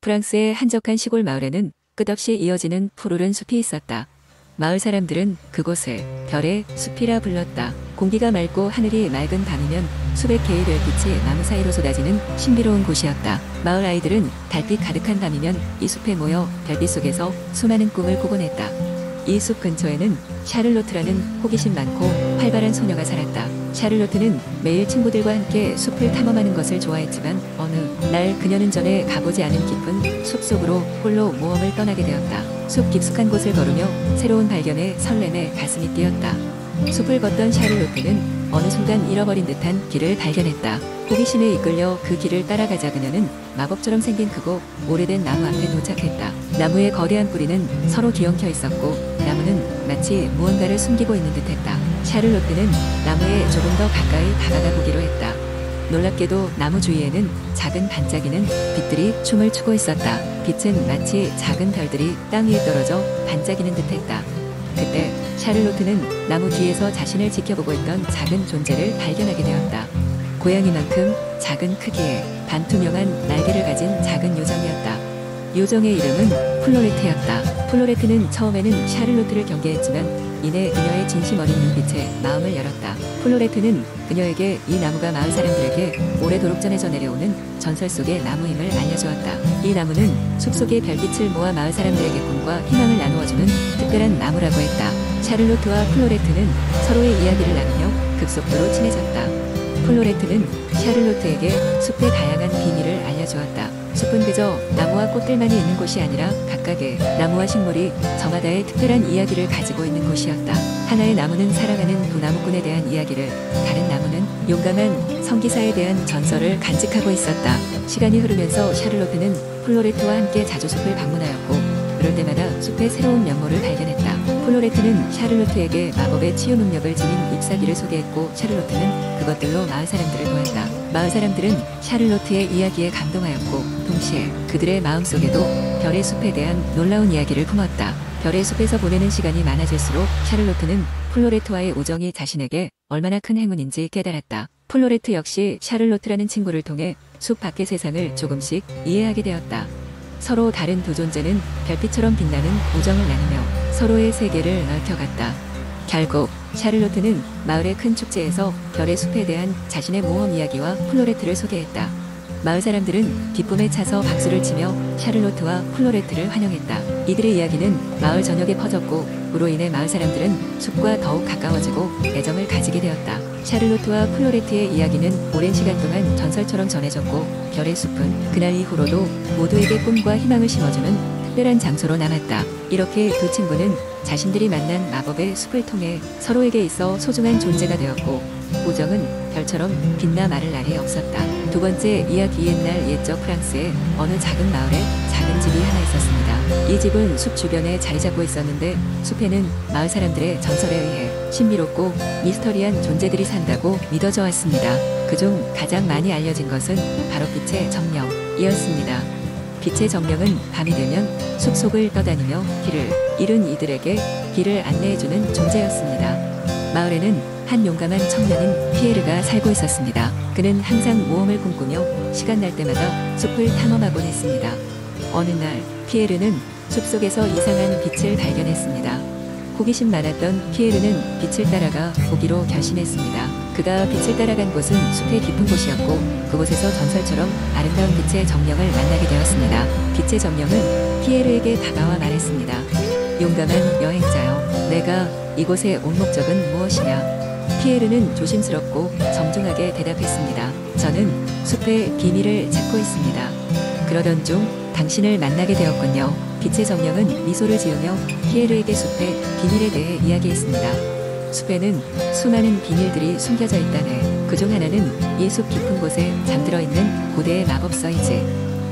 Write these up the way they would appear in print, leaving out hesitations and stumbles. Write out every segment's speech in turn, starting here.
프랑스의 한적한 시골 마을에는 끝없이 이어지는 푸르른 숲이 있었다. 마을 사람들은 그곳을 별의 숲이라 불렀다. 공기가 맑고 하늘이 맑은 밤이면 수백 개의 별빛이 나무 사이로 쏟아지는 신비로운 곳이었다. 마을 아이들은 달빛 가득한 밤이면 이 숲에 모여 별빛 속에서 수많은 꿈을 꾸곤 했다. 이 숲 근처에는 샤를로트라는 호기심 많고 활발한 소녀가 살았다. 샤를로트는 매일 친구들과 함께 숲을 탐험하는 것을 좋아했지만 어느 날 그녀는 전에 가보지 않은 깊은 숲속으로 홀로 모험을 떠나게 되었다. 숲 깊숙한 곳을 걸으며 새로운 발견에 설렘에 가슴이 뛰었다. 숲을 걷던 샤를로트는 어느 순간 잃어버린 듯한 길을 발견했다. 호기심에 이끌려 그 길을 따라가자 그녀는 마법처럼 생긴 크고 오래된 나무 앞에 도착했다. 나무의 거대한 뿌리는 서로 뒤엉켜 있었고 나무는 마치 무언가를 숨기고 있는 듯했다. 샤를로트는 나무에 조금 더 가까이 다가가 보기로 했다. 놀랍게도 나무 주위에는 작은 반짝이는 빛들이 춤을 추고 있었다. 빛은 마치 작은 별들이 땅 위에 떨어져 반짝이는 듯했다. 그때 샤를로트는 나무 뒤에서 자신을 지켜보고 있던 작은 존재를 발견하게 되었다. 고양이만큼 작은 크기에 반투명한 날개를 가진 작은 요정이었다. 요정의 이름은 플로레트였다. 플로레트는 처음에는 샤를로트를 경계했지만 이내 그녀의 진심 어린 눈빛에 마음을 열었다. 플로레트는 그녀에게 이 나무가 마을 사람들에게 오래도록 전해져 내려오는 전설 속의 나무임을 알려주었다. 이 나무는 숲속의 별빛을 모아 마을 사람들에게 꿈과 희망을 나누어주는 특별한 나무라고 했다. 샤를로트와 플로레트는 서로의 이야기를 나누며 급속도로 친해졌다. 플로레트는 샤를로트에게 숲의 다양한 비밀을 알려주었다. 숲은 그저 나무와 꽃들만이 있는 곳이 아니라 각각의 나무와 식물이 저마다의 특별한 이야기를 가지고 있는 곳이었다. 하나의 나무는 사랑하는 두 나무꾼에 대한 이야기를, 다른 나무는 용감한 성기사에 대한 전설을 간직하고 있었다. 시간이 흐르면서 샤를로트는 플로레트와 함께 자주 숲을 방문하였고 그럴 때마다 숲의 새로운 면모를 발견했다. 플로레트는 샤를로트에게 마법의 치유 능력을 지닌 잎사귀를 소개했고 샤를로트는 그것들로 마을 사람들을 도왔다. 마을 사람들은 샤를로트의 이야기에 감동하였고 동시에 그들의 마음속에도 별의 숲에 대한 놀라운 이야기를 품었다. 별의 숲에서 보내는 시간이 많아질수록 샤를로트는 플로레트와의 우정이 자신에게 얼마나 큰 행운인지 깨달았다. 플로레트 역시 샤를로트라는 친구를 통해 숲 밖의 세상을 조금씩 이해하게 되었다. 서로 다른 두 존재는 별빛처럼 빛나는 우정을 나누며 서로의 세계를 넓혀갔다. 결국 샤를로트는 마을의 큰 축제에서 별의 숲에 대한 자신의 모험 이야기와 플로레트를 소개했다. 마을 사람들은 기쁨에 차서 박수를 치며 샤를로트와 플로레트를 환영했다. 이들의 이야기는 마을 전역에 퍼졌고 그로 인해 마을 사람들은 숲과 더욱 가까워지고 애정을 가지게 되었다. 샤를로트와 플로레트의 이야기는 오랜 시간 동안 전설처럼 전해졌고 별의 숲은 그날 이후로도 모두에게 꿈과 희망을 심어주는 특별한 장소로 남았다. 이렇게 두 친구는 자신들이 만난 마법의 숲을 통해 서로에게 있어 소중한 존재가 되었고 우정은 별처럼 빛나 마를 날이 없었다. 두 번째 이야기. 옛날 옛적 프랑스의 어느 작은 마을에 작은 집이 하나 있었습니다. 이 집은 숲 주변에 자리 잡고 있었는데 숲에는 마을 사람들의 전설에 의해 신비롭고 미스터리한 존재들이 산다고 믿어져 왔습니다. 그중 가장 많이 알려진 것은 바로 빛의 정령이었습니다. 빛의 정령은 밤이 되면 숲속을 떠다니며 길을 잃은 이들에게 길을 안내해주는 존재였습니다. 마을에는 한 용감한 청년인 피에르가 살고 있었습니다. 그는 항상 모험을 꿈꾸며 시간 날 때마다 숲을 탐험하곤 했습니다. 어느 날 피에르는 숲속에서 이상한 빛을 발견했습니다. 호기심 많았던 피에르는 빛을 따라가 보기로 결심했습니다. 그가 빛을 따라간 곳은 숲의 깊은 곳이었고 그곳에서 전설처럼 아름다운 빛의 정령을 만나게 되었습니다. 빛의 정령은 피에르에게 다가와 말했습니다. 용감한 여행자여, 내가 이곳에 온 목적은 무엇이냐? 피에르는 조심스럽고 정중하게 대답했습니다. 저는 숲의 비밀을 찾고 있습니다. 그러던 중 당신을 만나게 되었군요. 빛의 정령은 미소를 지으며 피에르에게 숲의 비밀에 대해 이야기했습니다. 숲에는 수많은 비밀들이 숨겨져 있다네. 그중 하나는 이 숲 깊은 곳에 잠들어 있는 고대의 마법서이지.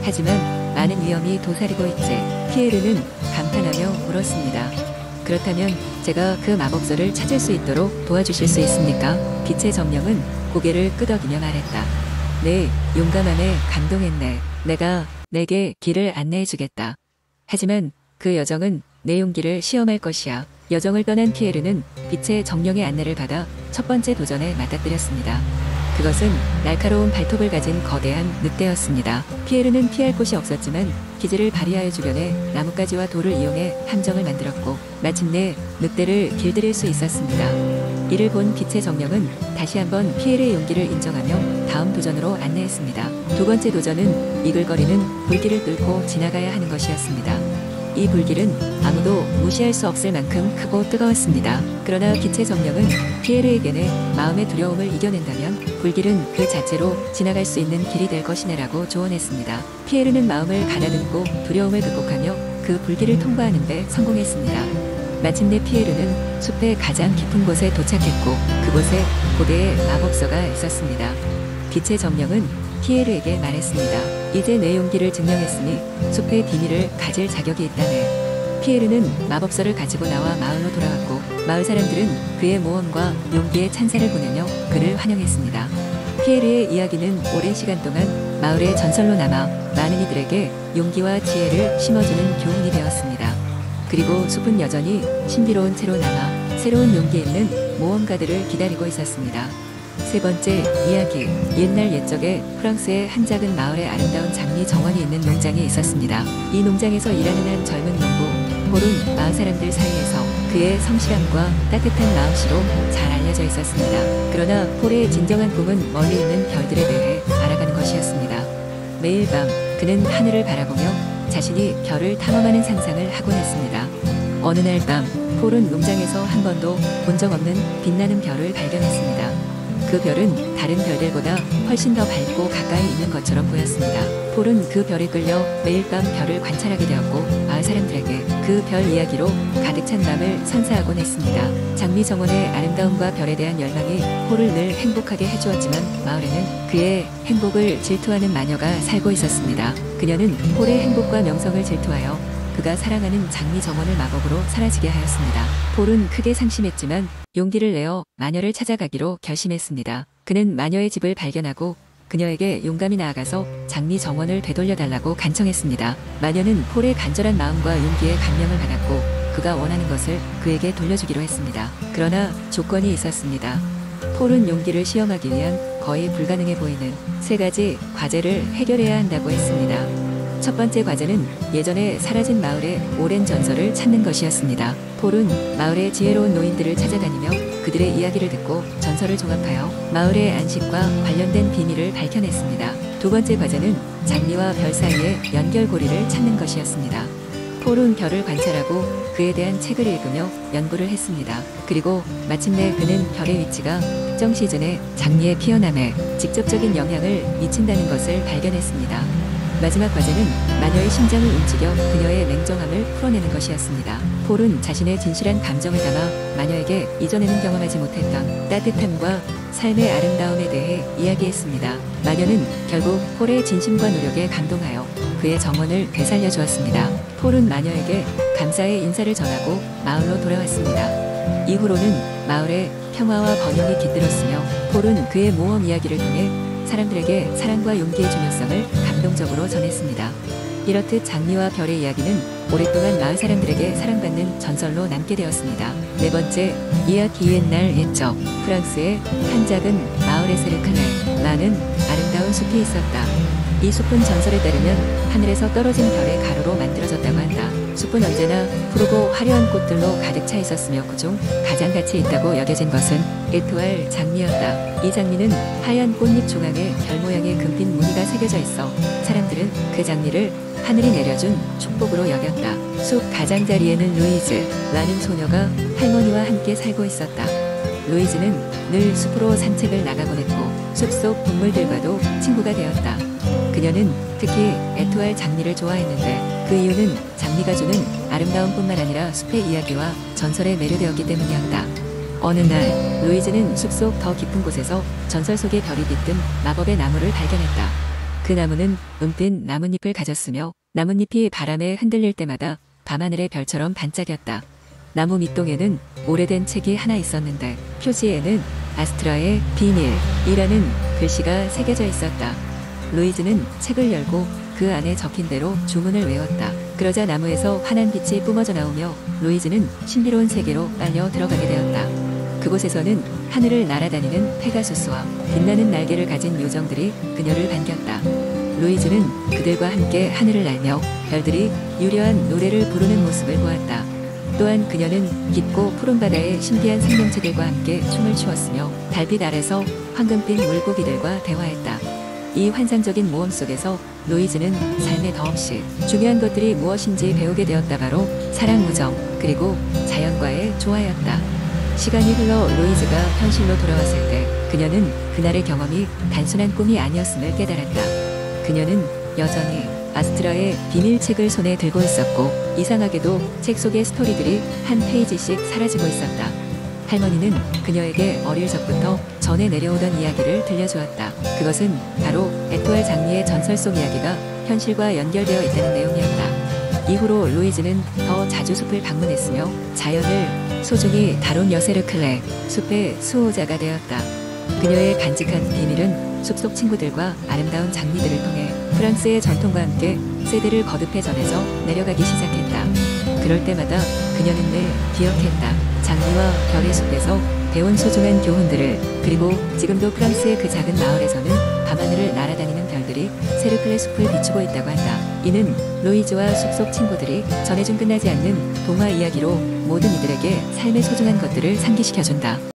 하지만 많은 위험이 도사리고 있지. 피에르는 감탄하며 물었습니다. 그렇다면 제가 그 마법서를 찾을 수 있도록 도와주실 수 있습니까? 빛의 정령은 고개를 끄덕이며 말했다. 네, 용감함에 감동했네. 내가 내게 길을 안내해주겠다. 하지만 그 여정은 내 용기를 시험할 것이야. 여정을 떠난 피에르는 빛의 정령의 안내를 받아 첫 번째 도전에 맞닥뜨렸습니다. 그것은 날카로운 발톱을 가진 거대한 늑대였습니다. 피에르는 피할 곳이 없었지만 기지를 발휘하여 주변에 나뭇가지와 돌을 이용해 함정을 만들었고 마침내 늑대를 길들일 수 있었습니다. 이를 본 빛의 정령은 다시 한번 피에르의 용기를 인정하며 다음 도전으로 안내했습니다. 두 번째 도전은 이글거리는 불길을 뚫고 지나가야 하는 것이었습니다. 이 불길은 아무도 무시할 수 없을 만큼 크고 뜨거웠습니다. 그러나 빛의 정령은 피에르에게는 마음의 두려움을 이겨낸다면 불길은 그 자체로 지나갈 수 있는 길이 될 것이네라고 조언했습니다. 피에르는 마음을 가다듬고 두려움을 극복하며 그 불길을 통과하는 데 성공했습니다. 마침내 피에르는 숲의 가장 깊은 곳에 도착했고 그곳에 고대의 마법서가 있었습니다. 빛의 정령은 피에르에게 말했습니다. 이제 내 용기를 증명했으니 숲의 비밀을 가질 자격이 있다네. 피에르는 마법서를 가지고 나와 마을로 돌아왔고 마을 사람들은 그의 모험과 용기에 찬사를 보내며 그를 환영했습니다. 피에르의 이야기는 오랜 시간 동안 마을의 전설로 남아 많은 이들에게 용기와 지혜를 심어주는 교훈이 되었습니다. 그리고 숲은 여전히 신비로운 채로 남아 새로운 용기 있는 모험가들을 기다리고 있었습니다. 세 번째 이야기. 옛날 옛적에 프랑스의 한 작은 마을에 아름다운 장미 정원이 있는 농장이 있었습니다. 이 농장에서 일하는 한 젊은 농부 폴은 마을 사람들 사이에서 그의 성실함과 따뜻한 마음씨로 잘 알려져 있었습니다. 그러나 폴의 진정한 꿈은 멀리 있는 별들에 대해 알아가는 것이었습니다. 매일 밤 그는 하늘을 바라보며 자신이 별을 탐험하는 상상을 하곤 했습니다. 어느 날 밤 폴은 농장에서 한 번도 본 적 없는 빛나는 별을 발견했습니다. 그 별은 다른 별들보다 훨씬 더 밝고 가까이 있는 것처럼 보였습니다. 폴은 그 별에 끌려 매일 밤 별을 관찰하게 되었고 마을 사람들에게 그 별 이야기로 가득 찬 밤을 선사하곤 했습니다. 장미 정원의 아름다움과 별에 대한 열망이 폴을 늘 행복하게 해주었지만 마을에는 그의 행복을 질투하는 마녀가 살고 있었습니다. 그녀는 폴의 행복과 명성을 질투하여 그가 사랑하는 장미 정원을 마법으로 사라지게 하였습니다. 폴은 크게 상심했지만 용기를 내어 마녀를 찾아가기로 결심했습니다. 그는 마녀의 집을 발견하고 그녀에게 용감히 나아가서 장미 정원을 되돌려달라고 간청했습니다. 마녀는 폴의 간절한 마음과 용기에 감명을 받았고 그가 원하는 것을 그에게 돌려주기로 했습니다. 그러나 조건이 있었습니다. 폴은 용기를 시험하기 위한 거의 불가능해 보이는 세 가지 과제를 해결해야 한다고 했습니다. 첫 번째 과제는 예전에 사라진 마을의 오랜 전설을 찾는 것이었습니다. 폴은 마을의 지혜로운 노인들을 찾아다니며 그들의 이야기를 듣고 전설을 종합하여 마을의 안식과 관련된 비밀을 밝혀냈습니다. 두 번째 과제는 장미와 별 사이의 연결고리를 찾는 것이었습니다. 폴은 별을 관찰하고 그에 대한 책을 읽으며 연구를 했습니다. 그리고 마침내 그는 별의 위치가 특정 시즌에 장미의 피어남에 직접적인 영향을 미친다는 것을 발견했습니다. 마지막 과제는 마녀의 심장을 움직여 그녀의 냉정함을 풀어내는 것이었습니다. 폴은 자신의 진실한 감정을 담아 마녀에게 이전에는 경험하지 못했던 따뜻함과 삶의 아름다움에 대해 이야기했습니다. 마녀는 결국 폴의 진심과 노력에 감동하여 그의 정원을 되살려 주었습니다. 폴은 마녀에게 감사의 인사를 전하고 마을로 돌아왔습니다. 이후로는 마을에 평화와 번영이 깃들었으며 폴은 그의 모험 이야기를 통해 사람들에게 사랑과 용기의 중요성을 감동적으로 전했습니다. 이렇듯 장미와 별의 이야기는 오랫동안 마을 사람들에게 사랑받는 전설로 남게 되었습니다. 네 번째 이야기. 옛날 옛적 프랑스의 한 작은 마을에 세르클레라는 아름다운 숲이 있었다. 이 숲은 전설에 따르면 하늘에서 떨어진 별의 가루로 만들어졌다고 한다. 숲은 언제나 푸르고 화려한 꽃들로 가득 차 있었으며 그중 가장 가치 있다고 여겨진 것은 에토알 장미였다. 이 장미는 하얀 꽃잎 중앙에 별 모양의 금빛 무늬가 새겨져 있어 사람들은 그 장미를 하늘이 내려준 축복으로 여겼다. 숲 가장자리에는 루이즈라는 소녀가 할머니와 함께 살고 있었다. 루이즈는 늘 숲으로 산책을 나가곤 했고 숲속 동물들과도 친구가 되었다. 그녀는 특히 에토알 장미를 좋아했는데 그 이유는 장미가 주는 아름다움뿐만 아니라 숲의 이야기와 전설에 매료되었기 때문이었다. 어느 날 루이즈는 숲속 더 깊은 곳에서 전설 속의 별이 깃든 마법의 나무를 발견했다. 그 나무는 은빛 나뭇잎을 가졌으며 나뭇잎이 바람에 흔들릴 때마다 밤하늘의 별처럼 반짝였다. 나무 밑동에는 오래된 책이 하나 있었는데 표지에는 아스트라의 비밀이라는 글씨가 새겨져 있었다. 루이즈는 책을 열고 그 안에 적힌 대로 주문을 외웠다. 그러자 나무에서 환한 빛이 뿜어져 나오며 루이즈는 신비로운 세계로 빨려 들어가게 되었다. 그곳에서는 하늘을 날아다니는 페가수스와 빛나는 날개를 가진 요정들이 그녀를 반겼다. 루이즈는 그들과 함께 하늘을 날며 별들이 유려한 노래를 부르는 모습을 보았다. 또한 그녀는 깊고 푸른 바다의 신비한 생명체들과 함께 춤을 추었으며 달빛 아래서 황금빛 물고기들과 대화했다. 이 환상적인 모험 속에서 루이즈는 삶에 더없이 중요한 것들이 무엇인지 배우게 되었다. 바로 사랑, 우정, 그리고 자연과의 조화였다. 시간이 흘러 루이즈가 현실로 돌아왔을 때 그녀는 그날의 경험이 단순한 꿈이 아니었음을 깨달았다. 그녀는 여전히 아스트라의 비밀책을 손에 들고 있었고 이상하게도 책 속의 스토리들이 한 페이지씩 사라지고 있었다. 할머니는 그녀에게 어릴 적부터 전해 내려오던 이야기를 들려주었다. 그것은 바로 에투알 장미의 전설 속 이야기가 현실과 연결되어 있다는 내용이었다. 이후로 루이즈는 더 자주 숲을 방문했으며 자연을 소중히 다룬 여세르 클레, 숲의 수호자가 되었다. 그녀의 간직한 비밀은 숲속 친구들과 아름다운 장미들을 통해 프랑스의 전통과 함께 세대를 거듭해 전해져 내려가기 시작했다. 그럴 때마다 그녀는 늘 기억했다. 장미와 별의 숲에서 배운 소중한 교훈들을. 그리고 지금도 프랑스의 그 작은 마을에서는 밤하늘을 날아다니는 별들이 세르클레 숲을 비추고 있다고 한다. 이는 루이즈와 숲속 친구들이 전해준 끝나지 않는 동화 이야기로 모든 이들에게 삶의 소중한 것들을 상기시켜준다.